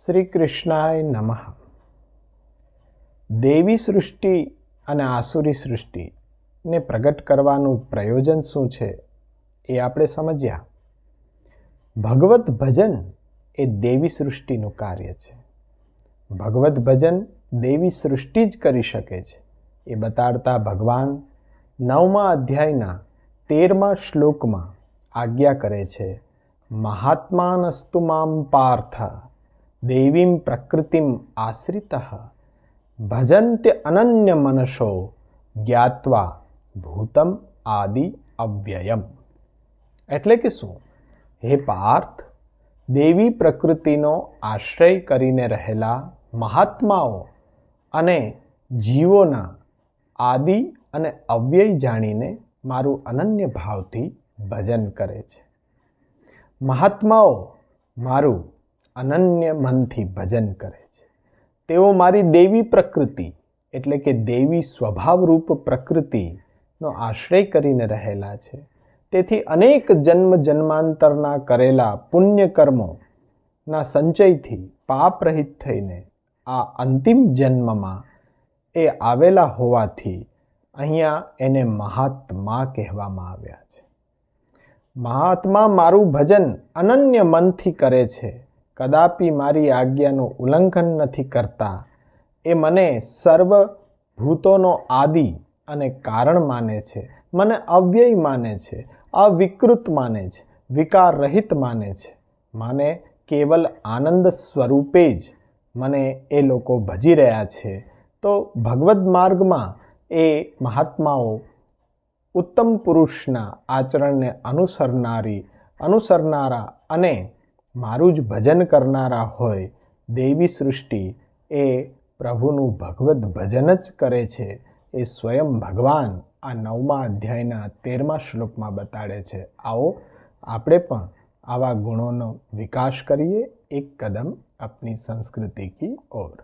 શ્રી કૃષ્ણાય નમઃ. દેવી સૃષ્ટિ અને આસુરી સૃષ્ટિને પ્રગટ કરવાનું પ્રયોજન શું છે એ આપણે સમજ્યા. ભગવત ભજન એ દેવી સૃષ્ટિનું કાર્ય છે. ભગવત ભજન દેવી સૃષ્ટિ જ કરી શકે છે એ બતાડતા ભગવાન 9મા અધ્યાયના 13મા શ્લોકમાં આજ્ઞા કરે છે, મહાત્માનસ્તુ મામ પાર્થ દેવીમ પ્રકૃતિમ આશ્રિતઃ ભજન્ત્ય અનન્ય મનસો જ્ઞાત્વા ભૂતમ આદિ અવ્યયમ. એટલે કે શું? હે પાર્થ, દેવી પ્રકૃતિનો આશ્રય કરીને રહેલા મહાત્માઓ અને જીવોના આદિ અને અવ્યય જાણીને મારું અનન્ય ભાવથી ભજન કરે છે. મહાત્માઓ મારું અનન્ય મનથી ભજન કરે છે. તેઓ મારી દેવી પ્રકૃતિ એટલે કે દેવી સ્વભાવરૂપ પ્રકૃતિનો આશ્રય કરીને રહેલા છે. તેથી અનેક જન્મ જન્માંતરના કરેલા પુણ્ય કર્મોના સંચયથી પાપરહિત થઈને આ અંતિમ જન્મમાં એ આવેલા હોવાથી અહીંયા એને મહાત્મા કહેવામાં આવ્યા છે. મહાત્મા મારું ભજન અનન્ય મનથી કરે છે. કદાપી મારી આજ્ઞાનું ઉલ્લંઘન નથી કરતા. એ મને સર્વ ભૂતોનો આદિ અને કારણ માને છે. મને અવ્યય માને છે, અવિકૃત માને છે, વિકાર રહિત માને છે. મને કેવલ આનંદ સ્વરૂપે જ મને એ લોકો ભજી રહ્યા છે. તો ભગવદ્ માર્ગમાં એ મહાત્માઓ ઉત્તમ પુરુષના આચરણને અનુસરનારા અને મારું જ ભજન કરનારા હોય. દેવી સૃષ્ટિ એ પ્રભુનું ભગવદ્ ભજન જ કરે છે. એ સ્વયં ભગવાન આ 9મા અધ્યાયના 13મા શ્લોકમાં બતાડે છે. આવો આપણે પણ આવા ગુણોનો વિકાસ કરીએ, એક કદમ આપની સંસ્કૃતિ કી ઓર.